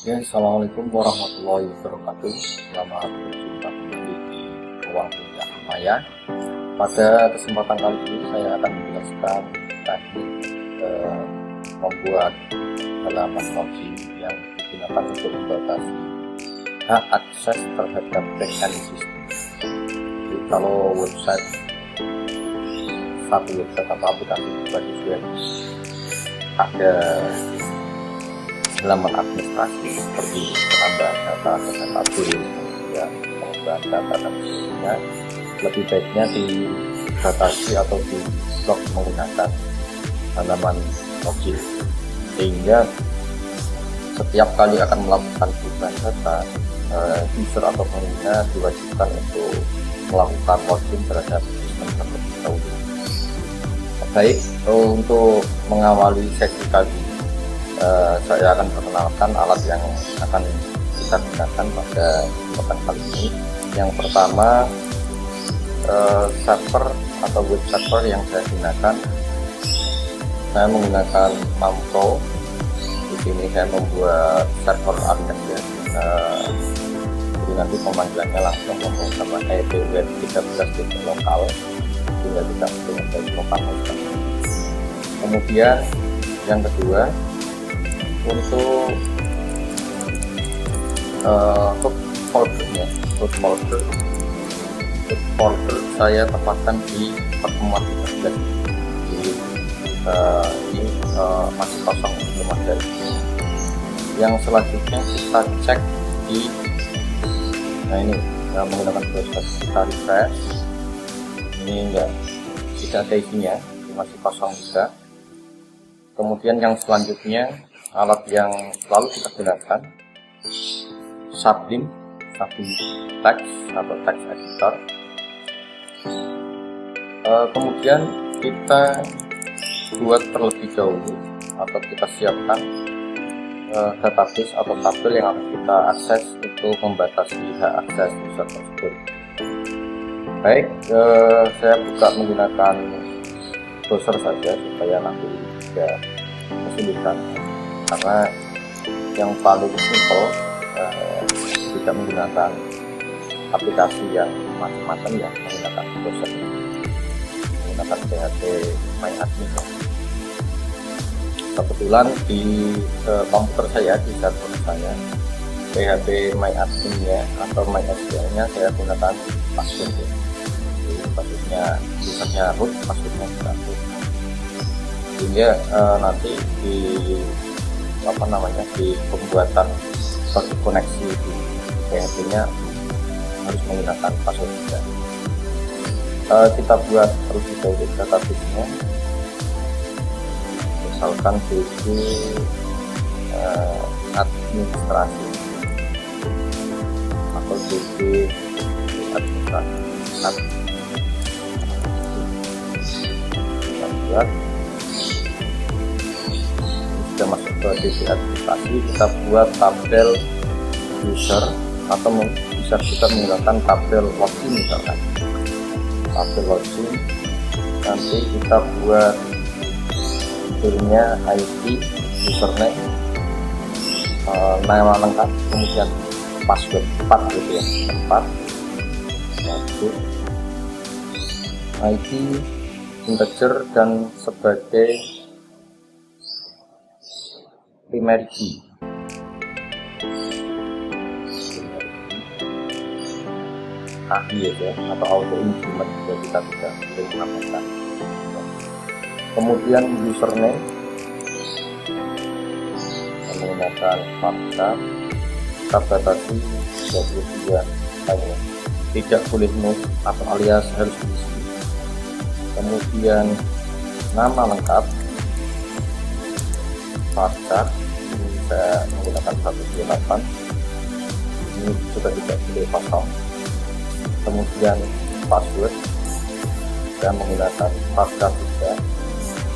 Ya, Assalamualaikum warahmatullahi wabarakatuh. Selamat berjumpa kembali di ruang kuliah Maya. Pada kesempatan kali ini saya akan menjelaskan teknik membuat halaman login yang digunakan untuk membatasi hak akses terhadap backend system. Jadi kalau satu website atau aplikasi berbasis web ada halaman administrasi seperti penambahan data tabel, ya, penambahan data dan sebagainya, lebih baiknya dibatasi atau di blok menggunakan halaman login, sehingga setiap kali akan melakukan perubahan data, user atau pengguna diwajibkan untuk melakukan login terhadap sistem terlebih dahulu. Baik, untuk mengawali sesi kali ini, saya akan perkenalkan alat yang akan kita gunakan pada kesempatan kali ini. Yang pertama, server atau web server yang saya gunakan. Saya menggunakan Mamco. Di sini saya membuat server alias, ya. Jadi nanti pemanggilannya langsung menggunakan IP web 13 lokal, sehingga tidak perlu lokal. Kemudian yang kedua, untuk root folder saya tempatkan di pertemuan 13. Ini masih kosong, belum ada. Yang selanjutnya kita cek di ini menggunakan browser, kita refresh. Ini tidak ada isinya, ini masih kosong juga. Kemudian yang selanjutnya, alat yang selalu kita gunakan, Sublime Text atau text editor. Kemudian kita buat terlebih dahulu atau kita siapkan database atau tabel yang akan kita akses untuk membatasi hak akses user tersebut. Baik, saya buka menggunakan browser saja supaya nanti tidak kesulitan, karena yang paling simple, tidak menggunakan aplikasi yang macam-macam, yang menggunakan browser, menggunakan PHP MyAdmin. Kebetulan di komputer saya, di server saya, PHP MyAdmin-nya atau MySQL-nya saya gunakan password, ya. Jadi passwordnya usernya root, passwordnya bukan root, sehingga nanti di pembuatan suatu koneksi di PHP-nya harus menggunakan password juga. Kita buat terlebih dahulu database-nya, misalkan DB administrasi atau DB administrasi. Kita buat, sudah masuk ke DB administrasi, kita buat tabel user, atau bisa kita menggunakan tabel login, misalkan tabel login. Nanti kita buat filenya ID, username, nama lengkap, kemudian password 4 gitu ya, 4 ID integer dan sebagai primary key. Ya, atau auto increment, jadi kita tidak menambahkan. Kemudian username menggunakan pasca, kita batasi 22 hanya, tidak boleh null atau alias, harus diisi. Kemudian nama lengkap pasca, ini saya menggunakan 128, ini juga tidak boleh kosong. Kemudian password dan menggunakan pasca juga.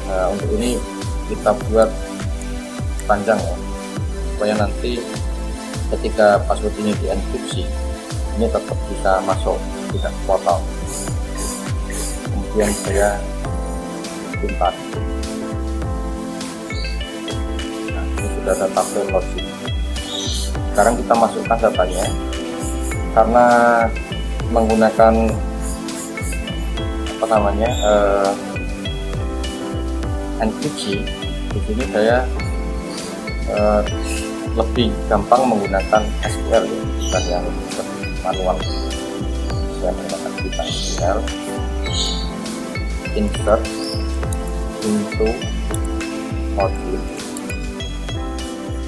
Nah, untuk ini kita buat panjang, ya, supaya nanti ketika password ini dienkripsi, ini tetap bisa masuk, tidak potong. Kemudian saya pintar. Nah, ini sudah ada tabel login. Sekarang kita masukkan datanya. Karena menggunakan enkripsi, di sini saya lebih gampang menggunakan SQL ya, bukan yang manual. Saya menggunakan kita SQL, insert into module,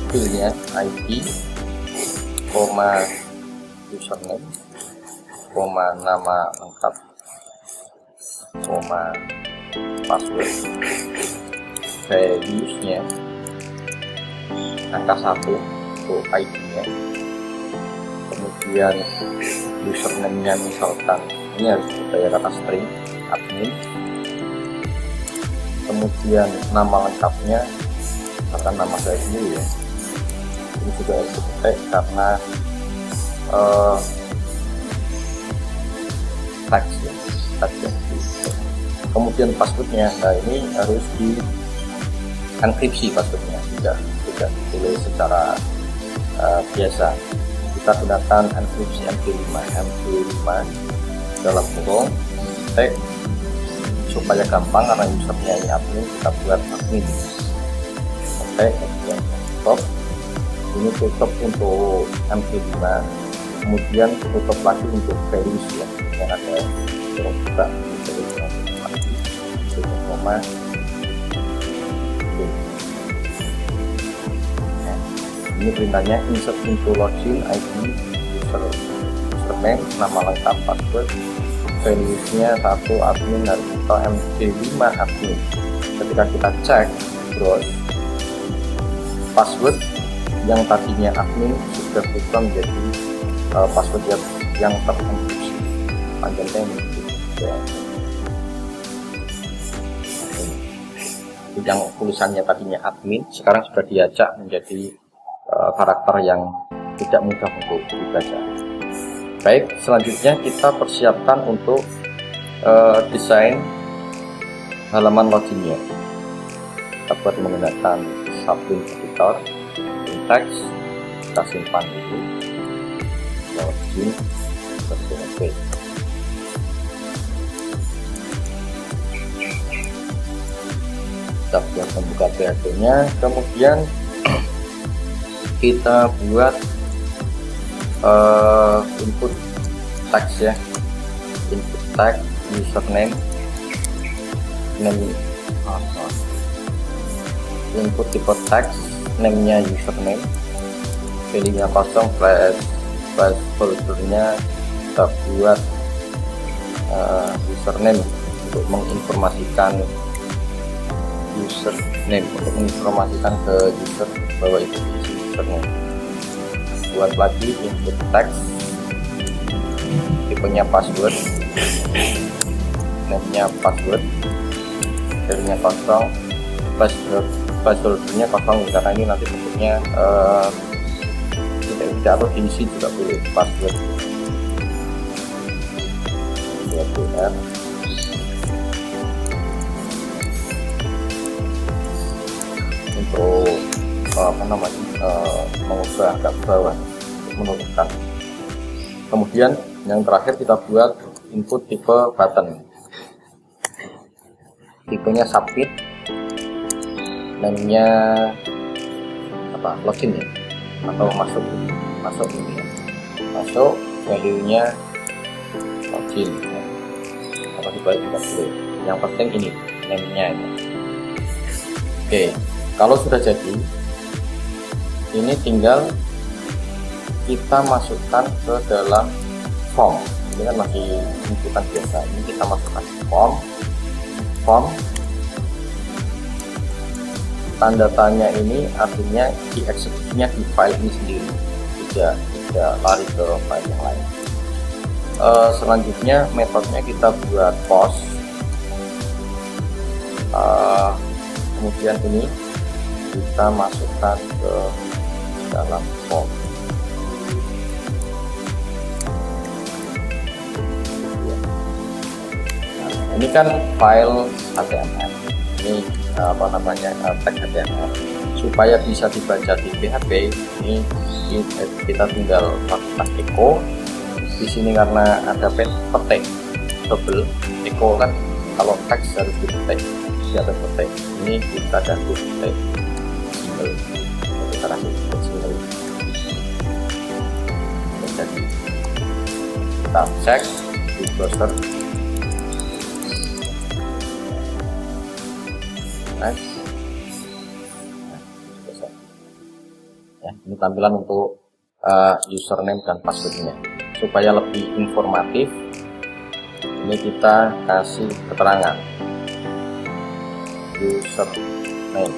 filenya ID, username, nama lengkap, password, values-nya angka 1 untuk ID-nya, kemudian username-nya misalkan ini harus bergaya kata string admin, kemudian nama lengkapnya misalkan nama saya sendiri ya, ini juga harus diketik karena teks ya. Kemudian passwordnya, nah ini harus di enkripsi passwordnya, tidak ditulis secara biasa. Kita gunakan enkripsi MD5 dalam kurung tag supaya gampang, karena usernya ini admin, kita buat admin. Oke, kemudian tutup. Ini tutup untuk MD5, kemudian tutup lagi untuk values ya, yang ada kurung juga. Ini perintahnya insert into login ID, username, nama lengkap, password, values-nya 1 admin atau MD5 admin. Ketika kita cek browse, password yang tadinya admin sudah berubah menjadi password yang terenkripsi, panjangnya ya. Yang tulisannya tadinya admin sekarang sudah diacak menjadi karakter yang tidak mudah untuk dibaca. Baik, selanjutnya kita persiapkan untuk desain halaman loginnya. Kita buat menggunakan Sublime Editor, teks, kita simpan dulu, login, .php. Kita buat membuka PHP-nya, kemudian kita buat input teks ya, input teks, username, input tipe teks, name-nya username, value-nya kosong, flash folder-nya kita buat username untuk menginformasikan username, untuk menginformasikan ke user bahwa itu isi username. Buat lagi input teks, tipenya password, name-nya password, value-nya kosong, flash folder-nya kosong karena ini nanti bentuknya tidak atau diisi juga boleh password. BR untuk mengubah agak bawah, menurunkan. Kemudian yang terakhir kita buat input tipe button, tipenya submit, namanya login ya, atau masuk ini ya. Masuk, value-nya login ya. Atau dibalik juga boleh, yang penting ini name-nya ya. Oke, kalau sudah jadi, ini tinggal kita masukkan ke dalam form. Ini kan masih inputan biasa, ini kita masukkan form. Tanda tanya ini artinya dieksekusinya di file ini sendiri, tidak lari ke file yang lain. Selanjutnya metodenya kita buat post, kemudian ini kita masukkan ke dalam form. Nah, ini kan file HTML, ini tag HTML. supaya bisa dibaca di PHP ini kita tinggal lakukan echo di sini. Karena ada petik double echo kan, kalau teks harus diketik, di atas petik ini kita ganti petik single, kita kasih petik single. Jadi kita cek di browser. Ya, ini tampilan untuk username dan passwordnya. Supaya lebih informatif, ini kita kasih keterangan username,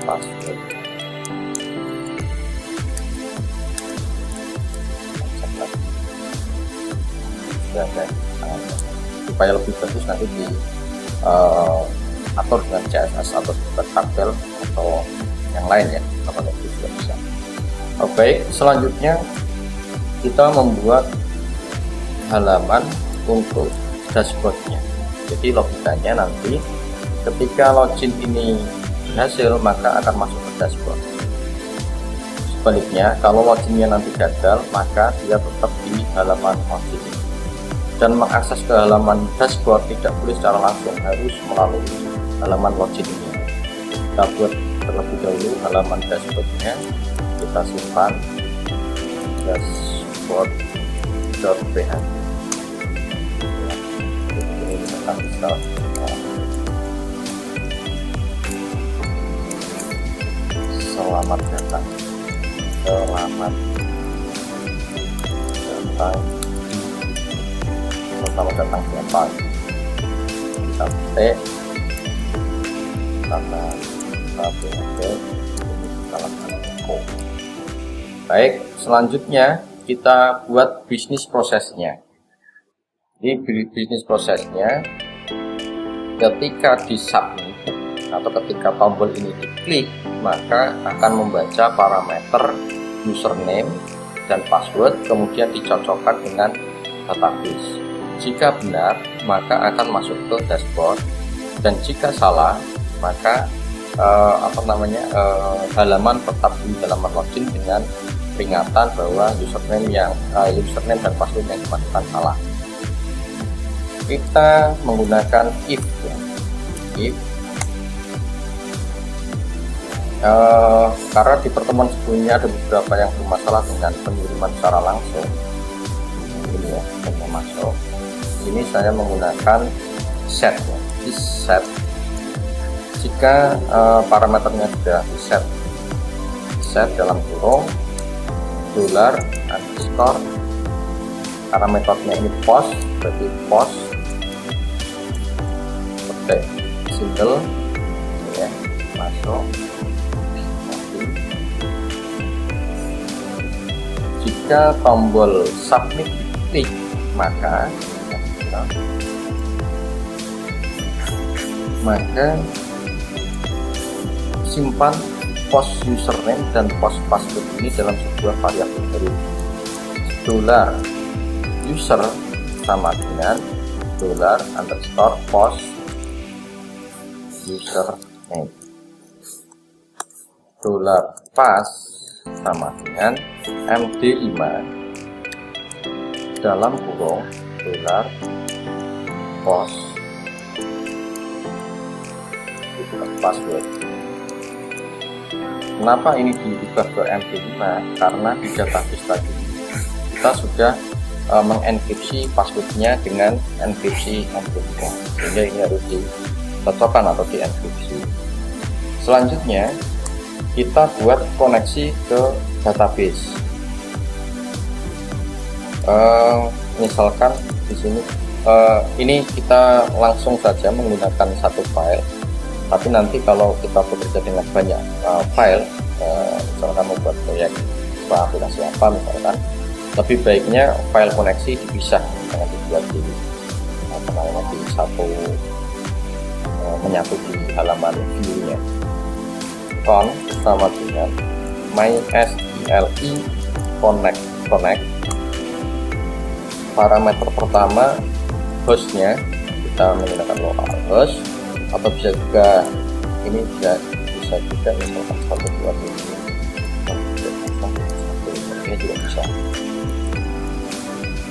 password. Supaya lebih bagus nanti di atur dengan CSS atau tabel atau yang lain ya, apa itu juga bisa. Baik, selanjutnya kita membuat halaman untuk dashboardnya. Jadi logikanya nanti ketika login ini berhasil maka akan masuk ke dashboard. Sebaliknya kalau loginnya nanti gagal maka dia tetap di halaman login. Dan mengakses ke halaman dashboard tidak boleh secara langsung, harus melalui halaman login ini. Kita buat terlebih dahulu halaman dashboardnya, kita simpan dashboard.php. Ini kita install. Selamat datang siapa? Kita ketik karena baik, selanjutnya kita buat bisnis prosesnya. Di bisnis prosesnya, ketika di submit atau ketika tombol ini diklik, maka akan membaca parameter username dan password, kemudian dicocokkan dengan database. Jika benar, maka akan masuk ke dashboard, dan jika salah, maka halaman tetap di halaman login dengan peringatan bahwa username dan password yang dimasukkan salah. Kita menggunakan if ya. If karena di pertemuan sebelumnya ada beberapa yang bermasalah dengan pengiriman secara langsung. Ini ya, yang masuk. Ini saya menggunakan set ya. Di set jika parameternya sudah di set dalam kurung $_ karena metodenya ini post, berarti post petik single ya, masuk. Jika tombol submit diklik maka simpan post username dan post password ini dalam sebuah variabel baru. $user sama dengan $_post username. $pass sama dengan MD5 dalam kurung $post password. Kenapa ini diubah ke MD5? Karena di database tadi kita sudah mengenkripsi passwordnya dengan enkripsi MD5, sehingga ini harus dicocokkan atau dienkripsi. Selanjutnya kita buat koneksi ke database. Misalkan di sini ini kita langsung saja menggunakan satu file, tapi nanti kalau kita bekerja dengan banyak file, misalkan membuat proyek aplikasi apa misalkan, lebih baiknya file koneksi dipisah, jangan dibuat di satu menyatu di halaman view-nya. Con sama dengan mysqli connect. Parameter pertama hostnya bisa menggunakan localhost, atau bisa juga ini bisa juga misalkan 127.1.1 ini juga bisa.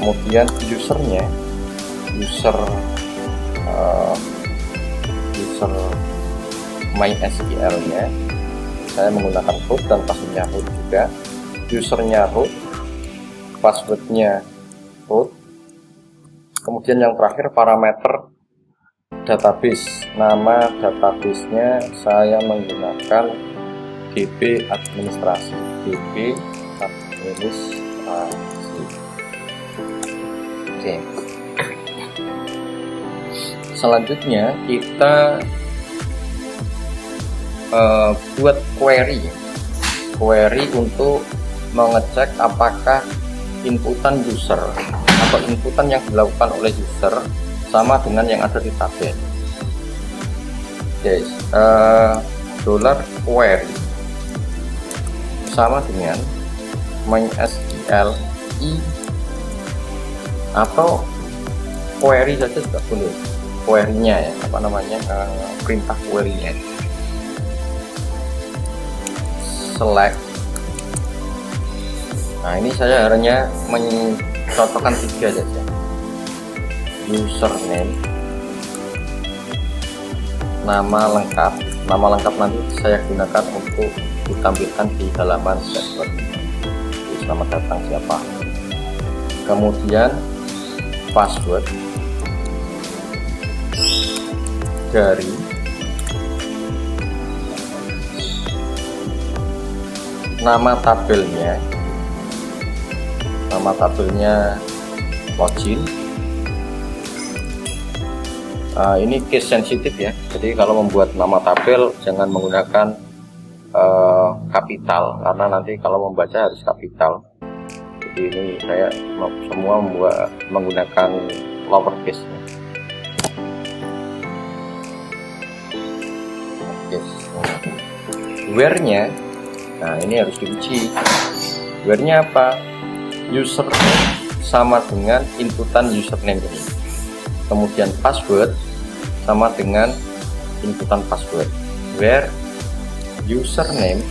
Kemudian user MySQL nya saya menggunakan root dan passwordnya root juga. Usernya root, passwordnya root. Kemudian yang terakhir parameter database. Nama databasenya saya menggunakan DB administrasi. DB administrasi. Oke. Selanjutnya kita buat query untuk mengecek apakah inputan user atau inputan yang dilakukan oleh user sama dengan yang ada di tabel. Guys, $query sama dengan MySQL i atau query saja juga boleh. Query-nya ya, perintah query-nya. Select. Nah, ini saya hanya mencocokkan 3 saja. Username, nama lengkap nanti saya gunakan untuk ditampilkan di halaman dashboard. Selamat datang siapa. Kemudian password dari nama tabelnya login. Ini case sensitif ya, jadi kalau membuat nama tabel jangan menggunakan kapital, karena nanti kalau membaca harus kapital. Jadi ini saya semua menggunakan lowercase. Where-nya, nah ini harus diuji. Where-nya apa? Username sama dengan inputan username ini. Kemudian password sama dengan inputan password. Where username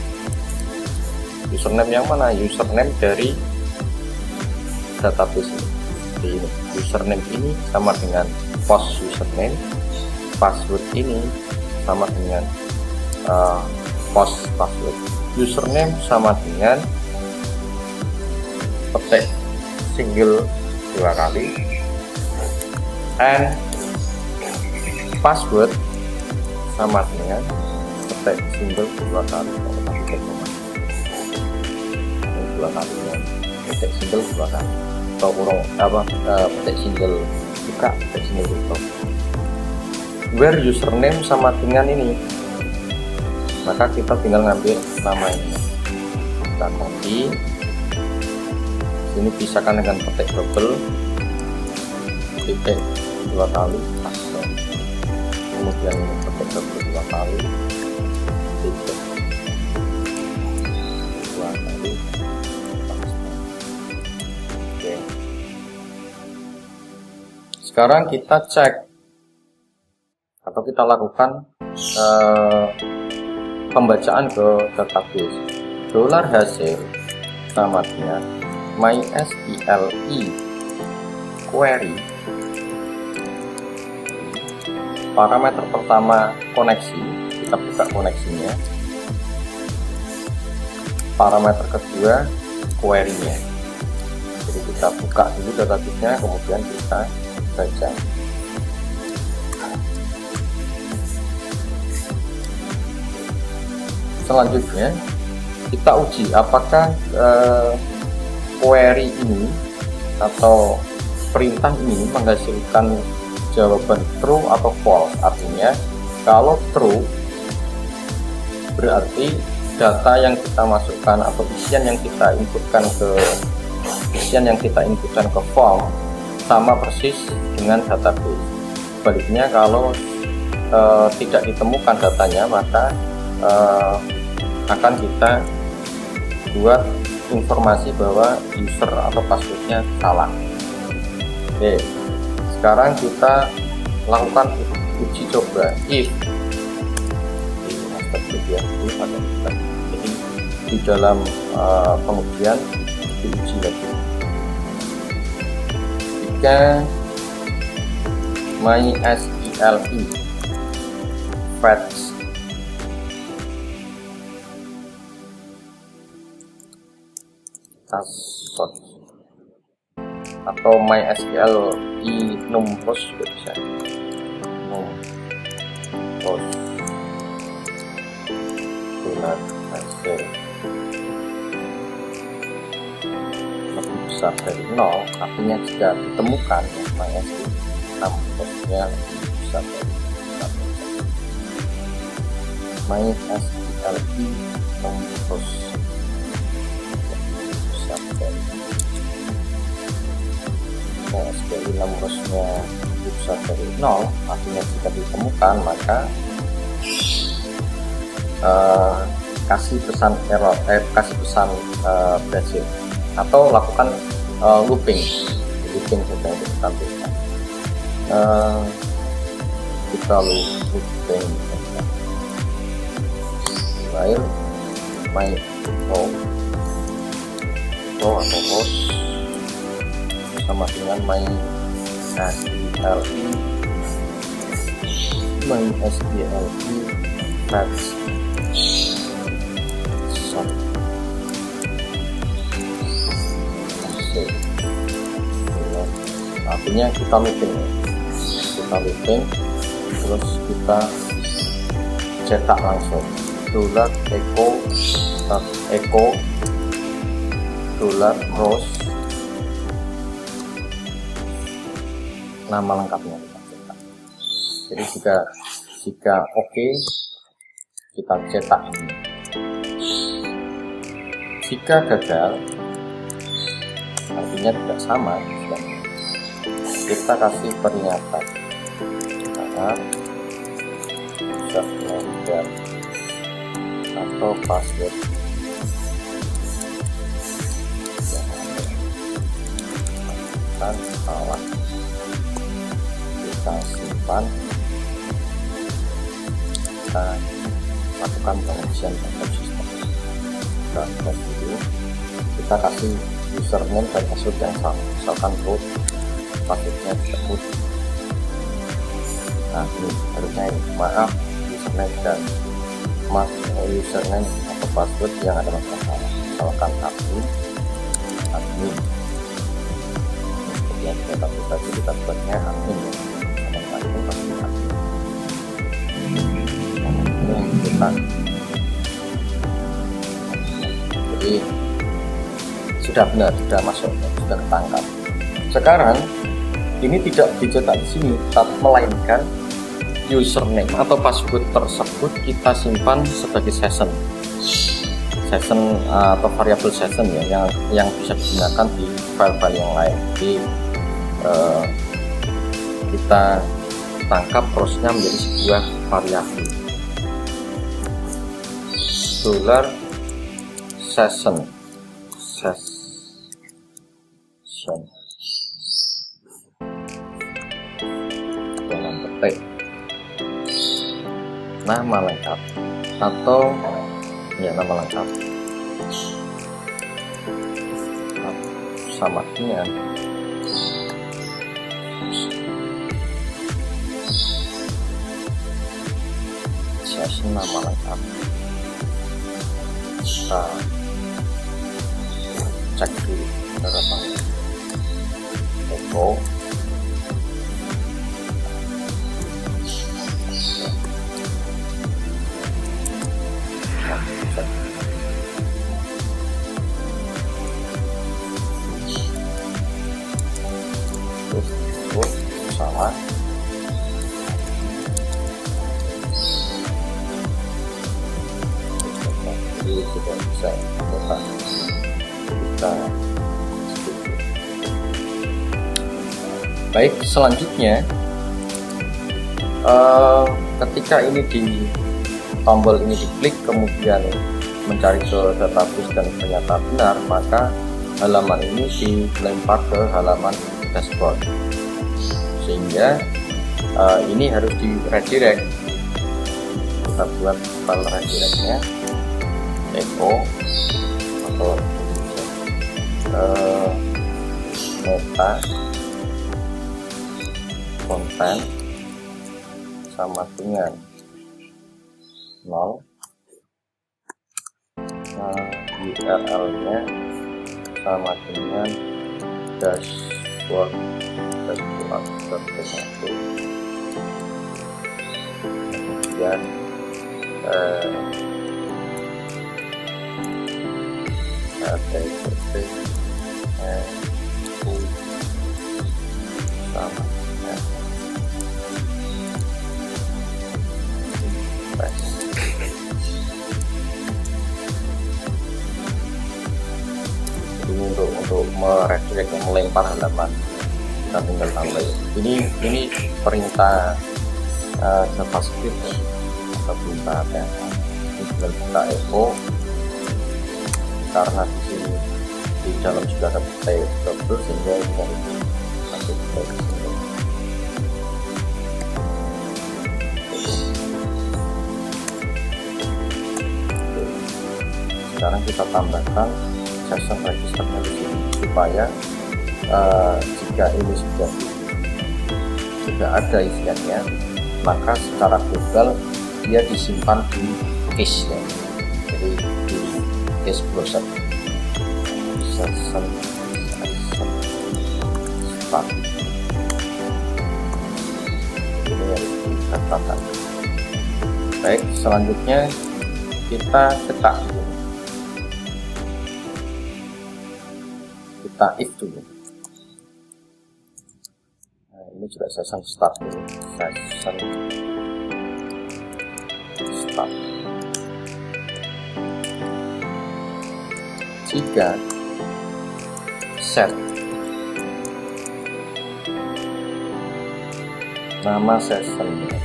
yang mana? Username dari database ini. Jadi ini username ini sama dengan post username, password ini sama dengan post password. Username sama dengan petik single 2 kali, and password sama dengan petik single 2 kali. 2 kali ya, petik single 2 kali atau kurang petik single buka, petik single tutup. Where username sama dengan ini, maka kita tinggal ngambil nama ini dan nanti ini pisahkan dengan petik double, titik 2 kali password, kemudian ini petik double 2 kali, titik 2 kali password. Oke. Sekarang kita cek atau kita lakukan pembacaan ke database. $hasil sama dengan MySQL query. Parameter pertama koneksi, kita buka koneksinya. Parameter kedua query-nya. Jadi kita buka dulu database-nya, kemudian kita baca. Selanjutnya kita uji apakah query ini atau perintah ini menghasilkan jawaban true atau false. Artinya kalau true berarti data yang kita masukkan atau isian yang kita inputkan ke form sama persis dengan database. Sebaliknya kalau tidak ditemukan datanya, maka akan kita buat informasi bahwa user atau passwordnya salah. Oke, sekarang kita lakukan uji coba if di master ya, if ada kita. Jadi di dalam pengujian diuji lagi. Jika MySQL fetch password atau MySQL numpos juga bisa, numpos bulan hasil lebih besar dari 0, artinya jika ditemukan MySQL numposnya lebih besar dari 1, MySQL numpos lebih besar dari MySQL numposnya lebih besar dari 0, artinya jika ditemukan maka kasih pesan error, kasih pesan berhasil, atau lakukan looping sudah ditampilkan. Kita looping while my row atau host sama dengan MySQL fetch artinya kita looping terus kita cetak langsung $echo $rows nama lengkapnya kita cetak. Jadi jika oke, kita cetak ini. Jika gagal, artinya tidak sama, kita kasih peringatan karena username atau password yang salah, kita simpan, kita lakukan pengujian terhadap sistem. Dan dulu kita kasih username dan password yang sama, misalkan root, passwordnya disebut. Nah ini harusnya ini, maaf username dan username atau password yang ada masalah, misalkan admin kemudian kita tadi kita buatnya admin ya, admin pasti admin. Ini kita jadi sudah benar, sudah masuk, sudah ketangkap. Sekarang ini tidak dicetak di sini, melainkan username atau password tersebut kita simpan sebagai session atau variabel session ya, yang bisa digunakan di file-file yang lain. Jadi kita tangkap prosesnya menjadi sebuah variabel $session dalam petik nama lengkap atau ya nama lengkap sama dengan session nama lengkap. Kita cek dulu berapa echo sama jadi sudah bisa kita baik. Selanjutnya ketika ini di tombol ini diklik kemudian mencari ke database dan ternyata benar, maka halaman ini dilempar ke halaman dashboard sehingga ini harus di redirect. Kita buat file redirectnya echo atau meta konten sama dengan 0, URL nya sama dengan dashboard.php. Kemudian HTTP sama dengan untuk meredirect, melempar halaman, kita tinggal tambah ini perintah JavaScript atau perintah apa, ini tinggal kita echo karena di sini di dalam sudah ada double sehingga ini harus masuk ke sini. Sekarang kita tambahkan session registernya di sini supaya jika ini sudah ada isiannya, maka secara global dia disimpan di cache ya. Jadi di cache browser session start ini harus dikatakan. Baik, selanjutnya kita cetak dulu. Kita if dulu. Nah, ini juga session start dulu. Session start. Jika set nama sessionnya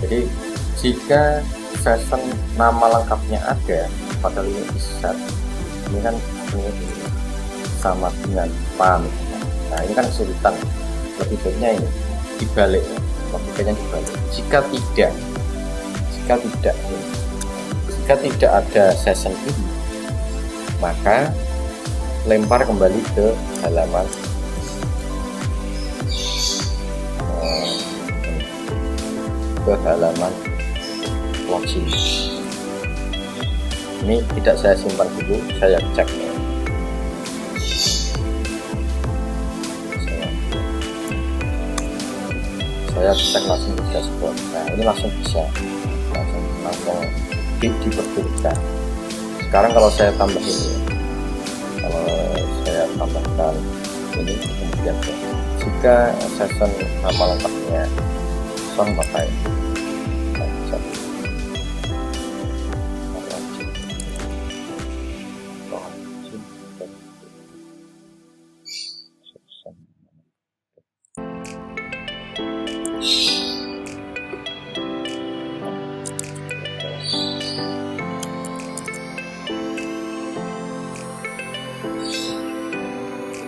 jadi jika session nama lengkapnya ada pada ini set, ini kan ini sama dengan PAM. Nah ini kan kesulitan, lebih baiknya ini dibalik, lebih baiknya dibalik. Jika tidak ada session ini, maka lempar kembali ke halaman login. Ini tidak saya simpan dulu, saya cek. Saya cek langsung di dashboard. Nah ini langsung bisa, langsung diperbolehkan. Sekarang kalau saya tambah ini, kalau saya tambahkan ini, kemudian jika session nama lengkapnya kosong, maka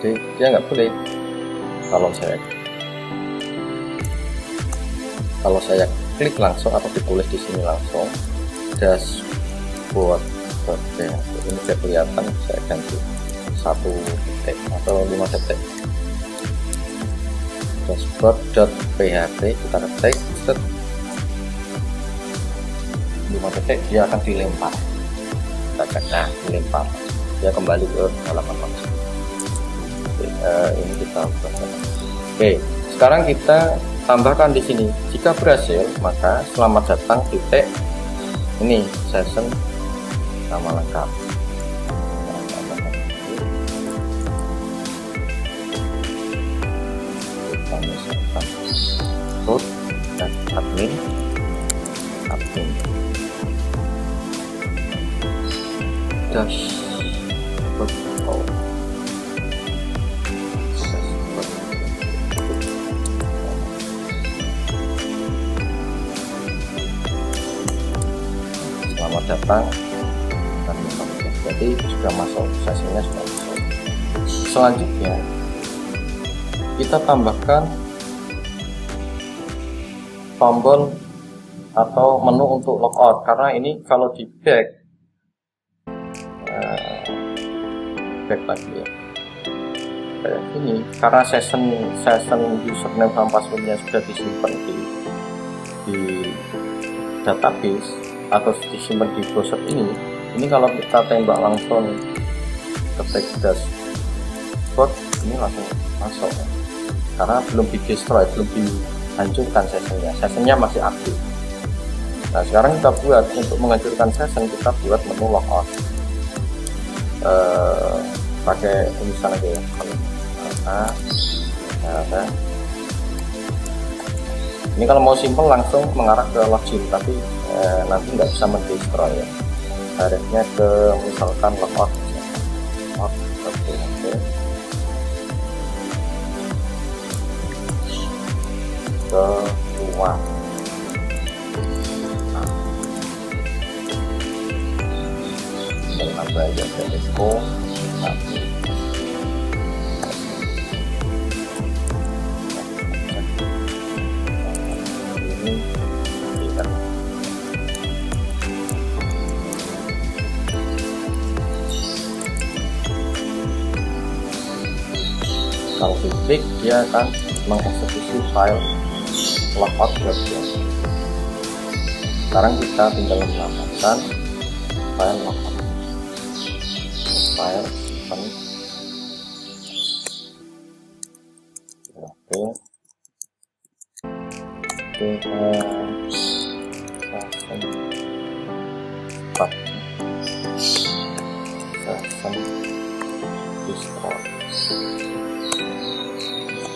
jadi dia nggak boleh. Kalau saya klik langsung atau ditulis di sini langsung dashboard.php, ini tidak kelihatan, saya ganti 1 detik atau 5 detik. Dashboard.php kita ketik 5 detik, dia akan dilempar. Kita cek, nah dilempar, dia kembali ke halaman langsung. Ini kita ubah. Oke, sekarang kita tambahkan di sini. Jika berhasil, maka selamat datang titik ini session nama lengkap. Kita misalkan root dan admin dashboard. Selamat datang berarti sudah masuk, sesinya sudah masuk. Selanjutnya kita tambahkan tombol atau menu untuk logout, karena ini kalau di back lagi ya, kayak ini, karena session username dan passwordnya sudah disimpan di database atau disimpan di browser ini kalau kita tembak langsung ketik dashboard ini langsung masuk ya. Karena belum di destroy, belum dihancurkan sessionnya masih aktif. Nah sekarang kita buat untuk menghancurkan session, kita buat menu logout pakai tulisan aja ya, ini kalau mau simple langsung mengarah ke login, tapi nanti nggak bisa mendestroy ya, directnya ke misalkan logout ke luar. Nambah aja ke echo tapi ini kita kalau diklik dia akan mengeksekusi file logout webnya. Sekarang kita tinggal menambahkan file logout, file open.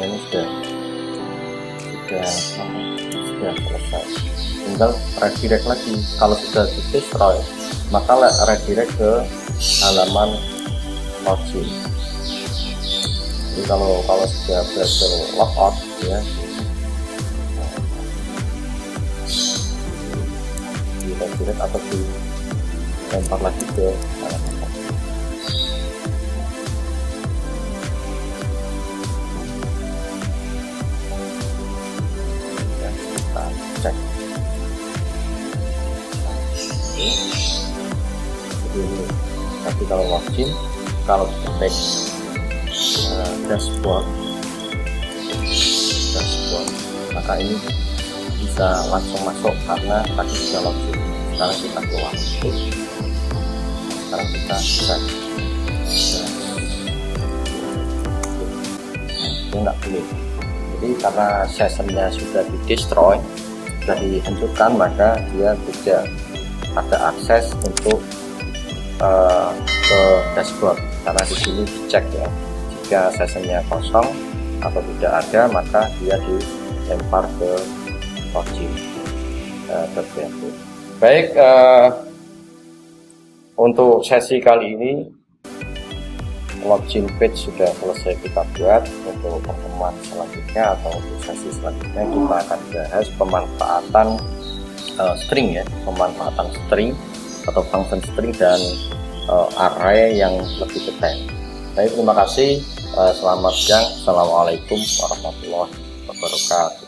Ini sudah selesai, tinggal redirect lagi. Kalau sudah di destroy maka redirect ke halaman login. Jadi kalau sudah berhasil logout ya, di redirect atau dilempar lagi ke halaman login. Ya, kita cek. Ini tapi kalau login, kalau ketik dashboard maka ini bisa langsung masuk karena tadi sudah login. Sekarang kita keluar, sekarang kita cek. Ini nggak boleh, jadi karena sessionnya sudah di destroy, sudah dihancurkan, maka dia tidak ada akses untuk ke dashboard. Karena di sini dicek ya, jika sessionnya kosong atau tidak ada maka dia dilempar ke login. Baik, untuk sesi kali ini login page sudah selesai kita buat. Untuk pertemuan selanjutnya atau untuk sesi selanjutnya kita akan bahas pemanfaatan string ya, pemanfaatan string atau function string dan array yang lebih detail. Baik, terima kasih. Selamat siang. Assalamualaikum warahmatullahi wabarakatuh.